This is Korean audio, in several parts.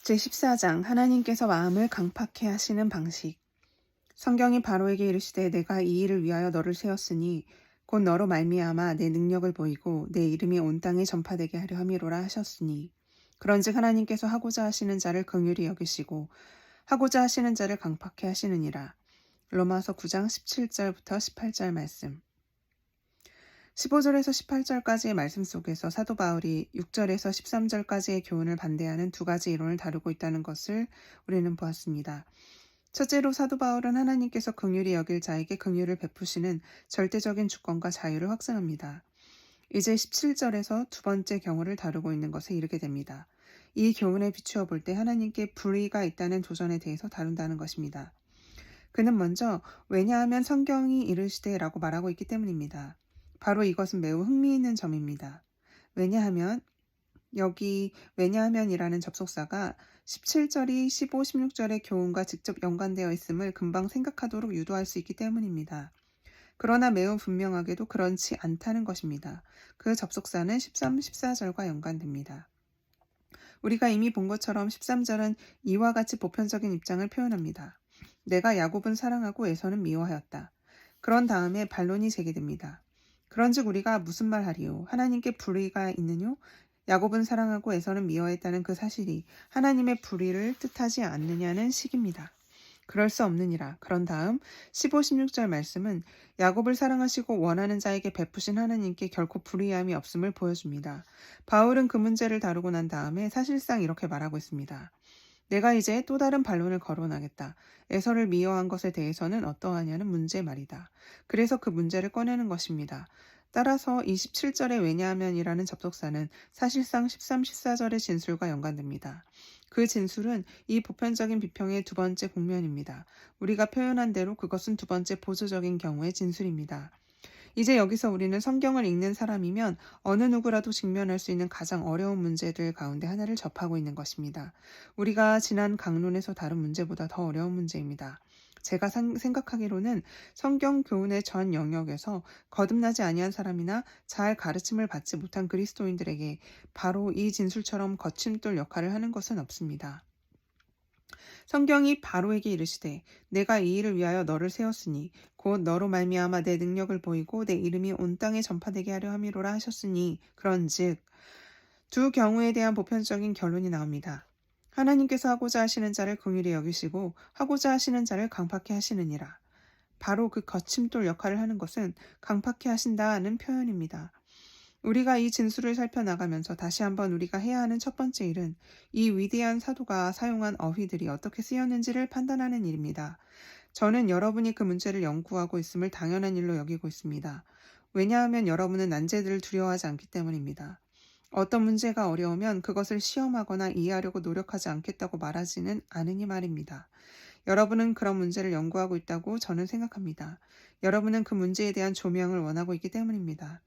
제14장 하나님께서 마음을 강팍해 하시는 방식. 성경이 바로에게 이르시되 내가 이 일을 위하여 너를 세웠으니 곧 너로 말미암아 내 능력을 보이고 내 이름이 온 땅에 전파되게 하려 함이로라 하셨으니 그런즉 하나님께서 하고자 하시는 자를 긍휼히 여기시고 하고자 하시는 자를 강팍해 하시느니라. 로마서 9장 17절부터 18절 말씀. 15절에서 18절까지의 말씀 속에서 사도 바울이 6절에서 13절까지의 교훈을 반대하는 두 가지 이론을 다루고 있다는 것을 우리는 보았습니다. 첫째로 사도 바울은 하나님께서 긍휼히 여길 자에게 긍휼을 베푸시는 절대적인 주권과 자유를 확증합니다. 이제 17절에서 두 번째 경우를 다루고 있는 것에 이르게 됩니다. 이 교훈에 비추어 볼 때 하나님께 불의가 있다는 도전에 대해서 다룬다는 것입니다. 그는 먼저 왜냐하면 성경이 이르시되 라고 말하고 있기 때문입니다. 바로 이것은 매우 흥미있는 점입니다. 왜냐하면 여기 왜냐하면이라는 접속사가 17절이 15, 16절의 교훈과 직접 연관되어 있음을 금방 생각하도록 유도할 수 있기 때문입니다. 그러나 매우 분명하게도 그렇지 않다는 것입니다. 그 접속사는 13, 14절과 연관됩니다. 우리가 이미 본 것처럼 13절은 이와 같이 보편적인 입장을 표현합니다. 내가 야곱은 사랑하고 에서는 미워하였다. 그런 다음에 반론이 제기됩니다. 그런즉 우리가 무슨 말하리요? 하나님께 불의가 있느뇨? 야곱은 사랑하고 에서는 미워했다는 그 사실이 하나님의 불의를 뜻하지 않느냐는 식입니다. 그럴 수 없느니라. 그런 다음 15, 16절 말씀은 야곱을 사랑하시고 원하는 자에게 베푸신 하나님께 결코 불의함이 없음을 보여줍니다. 바울은 그 문제를 다루고 난 다음에 사실상 이렇게 말하고 있습니다. 내가 이제 또 다른 반론을 거론하겠다. 에서를 미워한 것에 대해서는 어떠하냐는 문제 말이다. 그래서 그 문제를 꺼내는 것입니다. 따라서 27절의 왜냐하면이라는 접속사는 사실상 13, 14절의 진술과 연관됩니다. 그 진술은 이 보편적인 비평의 두 번째 국면입니다. 우리가 표현한 대로 그것은 두 번째 보조적인 경우의 진술입니다. 이제 여기서 우리는 성경을 읽는 사람이면 어느 누구라도 직면할 수 있는 가장 어려운 문제들 가운데 하나를 접하고 있는 것입니다. 우리가 지난 강론에서 다룬 문제보다 더 어려운 문제입니다. 제가 생각하기로는 성경 교훈의 전 영역에서 거듭나지 아니한 사람이나 잘 가르침을 받지 못한 그리스도인들에게 바로 이 진술처럼 거침돌 역할을 하는 것은 없습니다. 성경이 바로에게 이르시되 내가 이 일을 위하여 너를 세웠으니 곧 너로 말미암아 내 능력을 보이고 내 이름이 온 땅에 전파되게 하려 함이로라 하셨으니 그런즉 두 경우에 대한 보편적인 결론이 나옵니다. 하나님께서 하고자 하시는 자를 긍휼히 여기시고 하고자 하시는 자를 강팍해 하시느니라. 바로 그 거침돌 역할을 하는 것은 강팍해 하신다는 표현입니다. 우리가 이 진술을 살펴나가면서 다시 한번 우리가 해야 하는 첫 번째 일은 이 위대한 사도가 사용한 어휘들이 어떻게 쓰였는지를 판단하는 일입니다. 저는 여러분이 그 문제를 연구하고 있음을 당연한 일로 여기고 있습니다. 왜냐하면 여러분은 난제들을 두려워하지 않기 때문입니다. 어떤 문제가 어려우면 그것을 시험하거나 이해하려고 노력하지 않겠다고 말하지는 않으니 말입니다. 여러분은 그런 문제를 연구하고 있다고 저는 생각합니다. 여러분은 그 문제에 대한 조명을 원하고 있기 때문입니다.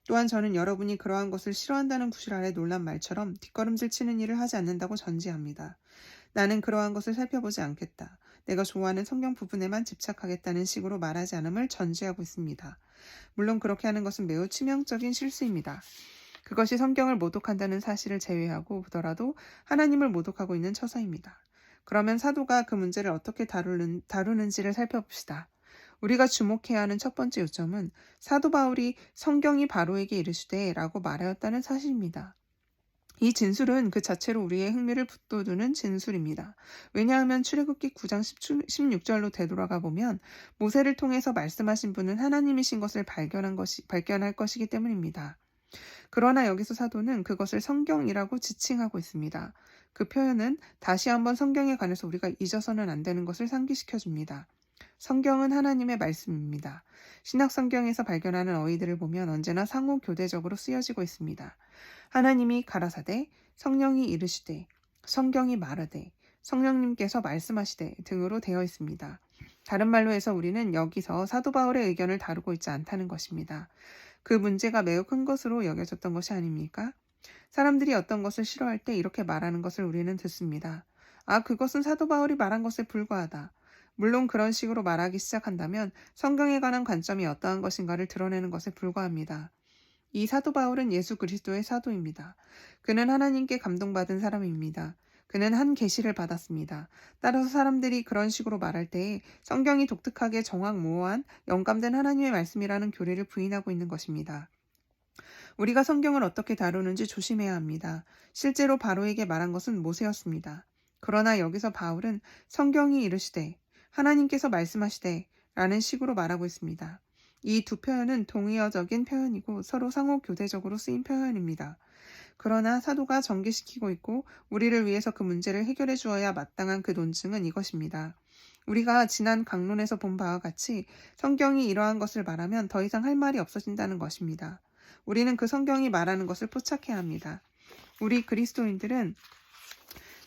또한 저는 여러분이 그러한 것을 싫어한다는 구실 아래 놀란 말처럼 뒷걸음질 치는 일을 하지 않는다고 전제합니다. 나는 그러한 것을 살펴보지 않겠다. 내가 좋아하는 성경 부분에만 집착하겠다는 식으로 말하지 않음을 전제하고 있습니다. 물론 그렇게 하는 것은 매우 치명적인 실수입니다. 그것이 성경을 모독한다는 사실을 제외하고 보더라도 하나님을 모독하고 있는 처사입니다. 그러면 사도가 그 문제를 어떻게 다루는지를 살펴봅시다. 우리가 주목해야 하는 첫 번째 요점은 사도 바울이 성경이 바로에게 이르시되 라고 말하였다는 사실입니다. 이 진술은 그 자체로 우리의 흥미를 북돋우는 진술입니다. 왜냐하면 출애굽기 9장 16절로 되돌아가 보면 모세를 통해서 말씀하신 분은 하나님이신 것을 발견할 것이기 때문입니다. 그러나 여기서 사도는 그것을 성경이라고 지칭하고 있습니다. 그 표현은 다시 한번 성경에 관해서 우리가 잊어서는 안 되는 것을 상기시켜줍니다. 성경은 하나님의 말씀입니다. 신약 성경에서 발견하는 어휘들을 보면 언제나 상호 교대적으로 쓰여지고 있습니다. 하나님이 가라사대, 성령이 이르시되, 성경이 말하되, 성령님께서 말씀하시되 등으로 되어 있습니다. 다른 말로 해서 우리는 여기서 사도 바울의 의견을 다루고 있지 않다는 것입니다. 그 문제가 매우 큰 것으로 여겨졌던 것이 아닙니까? 사람들이 어떤 것을 싫어할 때 이렇게 말하는 것을 우리는 듣습니다. 아, 그것은 사도 바울이 말한 것에 불과하다. 물론 그런 식으로 말하기 시작한다면 성경에 관한 관점이 어떠한 것인가를 드러내는 것에 불과합니다. 이 사도 바울은 예수 그리스도의 사도입니다. 그는 하나님께 감동받은 사람입니다. 그는 한 계시를 받았습니다. 따라서 사람들이 그런 식으로 말할 때에 성경이 독특하게 정확무오한 영감된 하나님의 말씀이라는 교리를 부인하고 있는 것입니다. 우리가 성경을 어떻게 다루는지 조심해야 합니다. 실제로 바로에게 말한 것은 모세였습니다. 그러나 여기서 바울은 성경이 이르시되 하나님께서 말씀하시되 라는 식으로 말하고 있습니다. 이 두 표현은 동의어적인 표현이고 서로 상호 교대적으로 쓰인 표현입니다. 그러나 사도가 전개시키고 있고 우리를 위해서 그 문제를 해결해 주어야 마땅한 그 논증은 이것입니다. 우리가 지난 강론에서 본 바와 같이 성경이 이러한 것을 말하면 더 이상 할 말이 없어진다는 것입니다. 우리는 그 성경이 말하는 것을 포착해야 합니다. 우리 그리스도인들은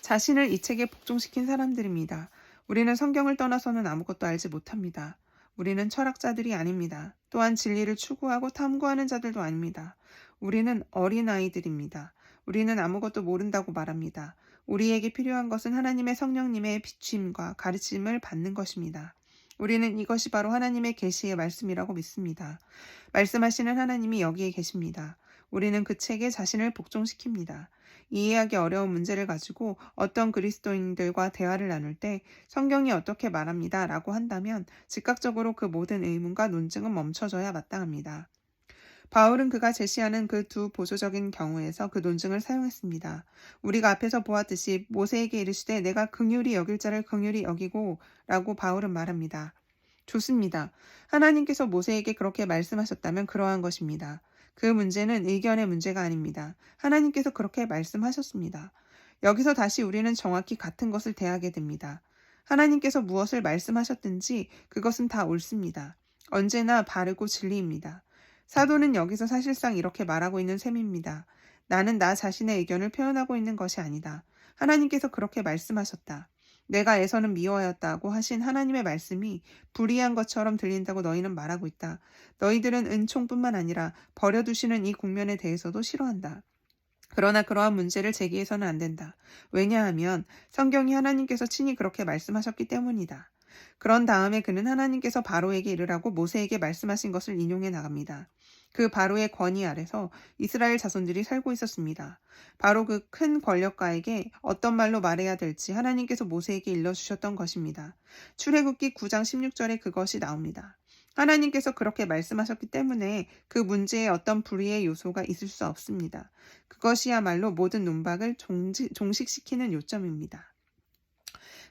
자신을 이 책에 복종시킨 사람들입니다. 우리는 성경을 떠나서는 아무것도 알지 못합니다. 우리는 철학자들이 아닙니다. 또한 진리를 추구하고 탐구하는 자들도 아닙니다. 우리는 어린아이들입니다. 우리는 아무것도 모른다고 말합니다. 우리에게 필요한 것은 하나님의 성령님의 비추임과 가르침을 받는 것입니다. 우리는 이것이 바로 하나님의 계시의 말씀이라고 믿습니다. 말씀하시는 하나님이 여기에 계십니다. 우리는 그 책에 자신을 복종시킵니다. 이해하기 어려운 문제를 가지고 어떤 그리스도인들과 대화를 나눌 때 성경이 어떻게 말합니다 라고 한다면 즉각적으로 그 모든 의문과 논증은 멈춰져야 마땅합니다. 바울은 그가 제시하는 그 두 보조적인 경우에서 그 논증을 사용했습니다. 우리가 앞에서 보았듯이 모세에게 이르시되 내가 긍휼히 여길 자를 긍휼히 여기고 라고 바울은 말합니다. 좋습니다. 하나님께서 모세에게 그렇게 말씀하셨다면 그러한 것입니다. 그 문제는 의견의 문제가 아닙니다. 하나님께서 그렇게 말씀하셨습니다. 여기서 다시 우리는 정확히 같은 것을 대하게 됩니다. 하나님께서 무엇을 말씀하셨든지 그것은 다 옳습니다. 언제나 바르고 진리입니다. 사도는 여기서 사실상 이렇게 말하고 있는 셈입니다. 나는 나 자신의 의견을 표현하고 있는 것이 아니다. 하나님께서 그렇게 말씀하셨다. 내가 에서는 미워하였다고 하신 하나님의 말씀이 불의한 것처럼 들린다고 너희는 말하고 있다. 너희들은 은총뿐만 아니라 버려두시는 이 국면에 대해서도 싫어한다. 그러나 그러한 문제를 제기해서는 안 된다. 왜냐하면 성경이 하나님께서 친히 그렇게 말씀하셨기 때문이다. 그런 다음에 그는 하나님께서 바로에게 이르라고 모세에게 말씀하신 것을 인용해 나갑니다. 그 바로의 권위 아래서 이스라엘 자손들이 살고 있었습니다. 바로 그 큰 권력가에게 어떤 말로 말해야 될지 하나님께서 모세에게 일러주셨던 것입니다. 출애굽기 9장 16절에 그것이 나옵니다. 하나님께서 그렇게 말씀하셨기 때문에 그 문제에 어떤 불의의 요소가 있을 수 없습니다. 그것이야말로 모든 논박을 종식시키는 요점입니다.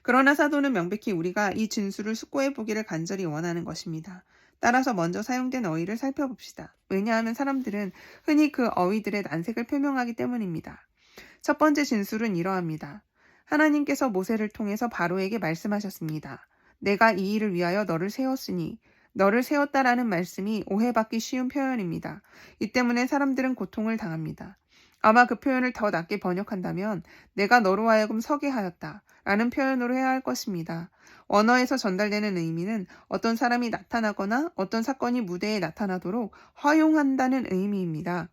그러나 사도는 명백히 우리가 이 진술을 숙고해 보기를 간절히 원하는 것입니다. 따라서 먼저 사용된 어휘를 살펴봅시다. 왜냐하면 사람들은 흔히 그 어휘들의 난색을 표명하기 때문입니다. 첫 번째 진술은 이러합니다. 하나님께서 모세를 통해서 바로에게 말씀하셨습니다. 내가 이 일을 위하여 너를 세웠으니 너를 세웠다라는 말씀이 오해받기 쉬운 표현입니다. 이 때문에 사람들은 고통을 당합니다. 아마 그 표현을 더 낮게 번역한다면 내가 너로 하여금 서게 하였다 라는 표현으로 해야 할 것입니다. 언어에서 전달되는 의미는 어떤 사람이 나타나거나 어떤 사건이 무대에 나타나도록 허용한다는 의미입니다.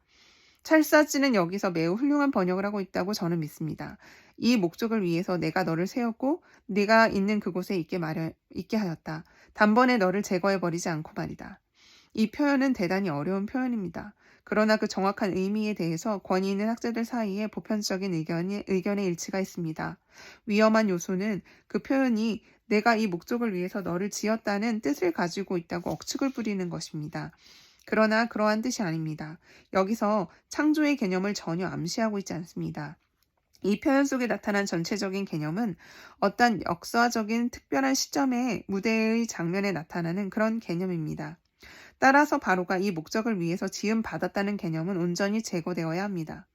찰스아치는 여기서 매우 훌륭한 번역을 하고 있다고 저는 믿습니다. 이 목적을 위해서 내가 너를 세웠고 네가 있는 그곳에 있게 하였다. 단번에 너를 제거해버리지 않고 말이다. 이 표현은 대단히 어려운 표현입니다. 그러나 그 정확한 의미에 대해서 권위 있는 학자들 사이에 보편적인 의견의 일치가 있습니다. 위험한 요소는 그 표현이 내가 이 목적을 위해서 너를 지었다는 뜻을 가지고 있다고 억측을 부리는 것입니다. 그러나 그러한 뜻이 아닙니다. 여기서 창조의 개념을 전혀 암시하고 있지 않습니다. 이 표현 속에 나타난 전체적인 개념은 어떤 역사적인 특별한 시점의 무대의 장면에 나타나는 그런 개념입니다. 따라서 바로가 이 목적을 위해서 지음받았다는 개념은 온전히 제거되어야 합니다.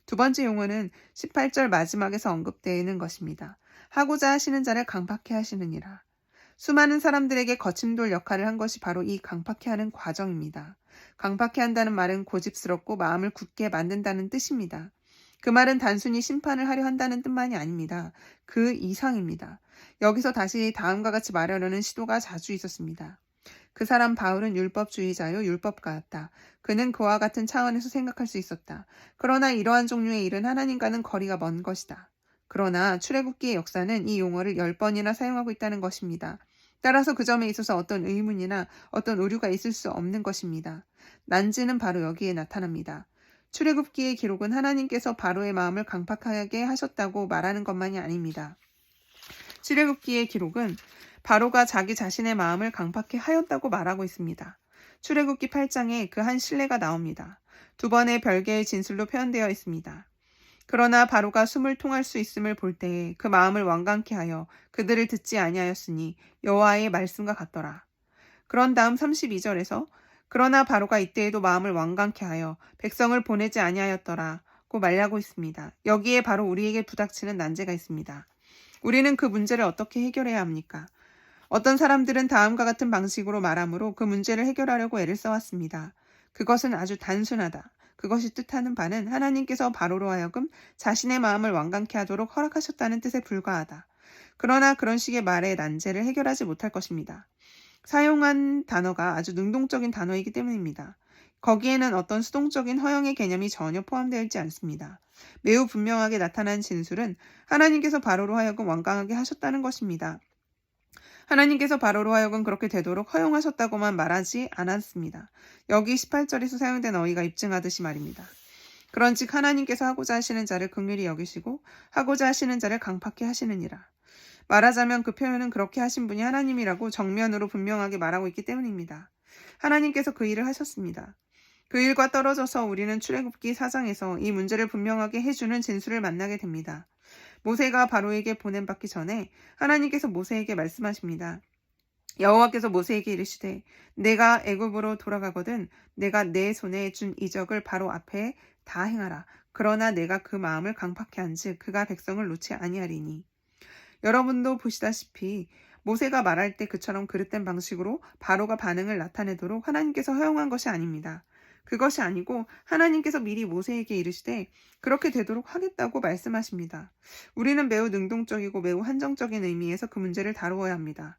두 번째 용어는 18절 마지막에서 언급되는 것입니다. 하고자 하시는 자를 강팍해 하시느니라. 수많은 사람들에게 거침돌 역할을 한 것이 바로 이 강팍해 하는 과정입니다. 강팍해 한다는 말은 고집스럽고 마음을 굳게 만든다는 뜻입니다. 그 말은 단순히 심판을 하려 한다는 뜻만이 아닙니다. 그 이상입니다. 여기서 다시 다음과 같이 말하려는 시도가 자주 있었습니다. 그 사람 바울은 율법주의자요 율법가였다. 그는 그와 같은 차원에서 생각할 수 있었다. 그러나 이러한 종류의 일은 하나님과는 거리가 먼 것이다. 그러나 출애굽기의 역사는 이 용어를 10번이나 사용하고 있다는 것입니다. 따라서 그 점에 있어서 어떤 의문이나 어떤 오류가 있을 수 없는 것입니다. 난지는 바로 여기에 나타납니다. 출애굽기의 기록은 하나님께서 바로의 마음을 강팍하게 하셨다고 말하는 것만이 아닙니다. 출애굽기의 기록은 바로가 자기 자신의 마음을 강팍해 하였다고 말하고 있습니다. 출애굽기 8장에 그 한 실례가 나옵니다. 두 번의 별개의 진술로 표현되어 있습니다. 그러나 바로가 숨을 통할 수 있음을 볼 때에 그 마음을 완강케 하여 그들을 듣지 아니하였으니 여호와의 말씀과 같더라. 그런 다음 32절에서 그러나 바로가 이때에도 마음을 완강케 하여 백성을 보내지 아니하였더라고 말하고 있습니다. 여기에 바로 우리에게 부닥치는 난제가 있습니다. 우리는 그 문제를 어떻게 해결해야 합니까? 어떤 사람들은 다음과 같은 방식으로 말하므로 그 문제를 해결하려고 애를 써왔습니다. 그것은 아주 단순하다. 그것이 뜻하는 바는 하나님께서 바로로 하여금 자신의 마음을 완강케 하도록 허락하셨다는 뜻에 불과하다. 그러나 그런 식의 말의 난제를 해결하지 못할 것입니다. 사용한 단어가 아주 능동적인 단어이기 때문입니다. 거기에는 어떤 수동적인 허용의 개념이 전혀 포함되어 있지 않습니다. 매우 분명하게 나타난 진술은 하나님께서 바로로 하여금 완강하게 하셨다는 것입니다. 하나님께서 바로로 하여금 그렇게 되도록 허용하셨다고만 말하지 않았습니다. 여기 18절에서 사용된 어휘가 입증하듯이 말입니다. 그런즉 하나님께서 하고자 하시는 자를 긍휼히 여기시고 하고자 하시는 자를 강팍히 하시느니라. 말하자면 그 표현은 그렇게 하신 분이 하나님이라고 정면으로 분명하게 말하고 있기 때문입니다. 하나님께서 그 일을 하셨습니다. 그 일과 떨어져서 우리는 출애굽기 4장에서 이 문제를 분명하게 해주는 진술을 만나게 됩니다. 모세가 바로에게 보냄받기 전에 하나님께서 모세에게 말씀하십니다. 여호와께서 모세에게 이르시되 내가 애굽으로 돌아가거든 내가 내 손에 준 이적을 바로 앞에 다 행하라. 그러나 내가 그 마음을 강팍케 한즉 그가 백성을 놓지 아니하리니. 여러분도 보시다시피 모세가 말할 때 그처럼 그릇된 방식으로 바로가 반응을 나타내도록 하나님께서 허용한 것이 아닙니다. 그것이 아니고 하나님께서 미리 모세에게 이르시되 그렇게 되도록 하겠다고 말씀하십니다. 우리는 매우 능동적이고 매우 한정적인 의미에서 그 문제를 다루어야 합니다.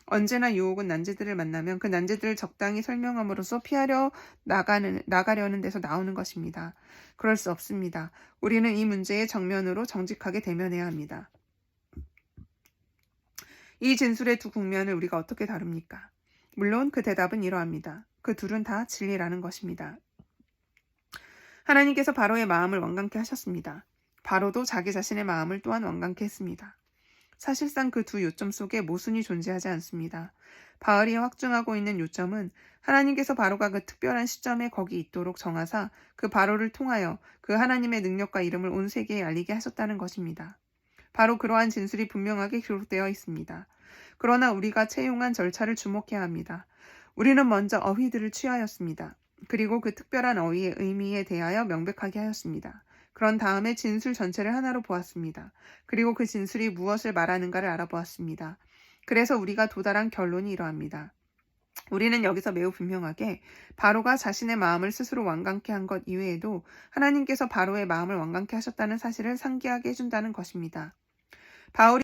언제나 유혹은 난제들을 만나면 그 난제들을 적당히 설명함으로써 피하려 나가려는 데서 나오는 것입니다. 그럴 수 없습니다. 우리는 이 문제에 정면으로 정직하게 대면해야 합니다. 이 진술의 두 국면을 우리가 어떻게 다룹니까? 물론 그 대답은 이러합니다. 그 둘은 다 진리라는 것입니다. 하나님께서 바로의 마음을 완강케 하셨습니다. 바로도 자기 자신의 마음을 또한 완강케 했습니다. 사실상 그 두 요점 속에 모순이 존재하지 않습니다. 바울이 확증하고 있는 요점은 하나님께서 바로가 그 특별한 시점에 거기 있도록 정하사 그 바로를 통하여 그 하나님의 능력과 이름을 온 세계에 알리게 하셨다는 것입니다. 바로 그러한 진술이 분명하게 기록되어 있습니다. 그러나 우리가 채용한 절차를 주목해야 합니다. 우리는 먼저 어휘들을 취하였습니다. 그리고 그 특별한 어휘의 의미에 대하여 명백하게 하였습니다. 그런 다음에 진술 전체를 하나로 보았습니다. 그리고 그 진술이 무엇을 말하는가를 알아보았습니다. 그래서 우리가 도달한 결론이 이러합니다. 우리는 여기서 매우 분명하게 바로가 자신의 마음을 스스로 완강케 한 것 이외에도 하나님께서 바로의 마음을 완강케 하셨다는 사실을 상기하게 해준다는 것입니다. 바울이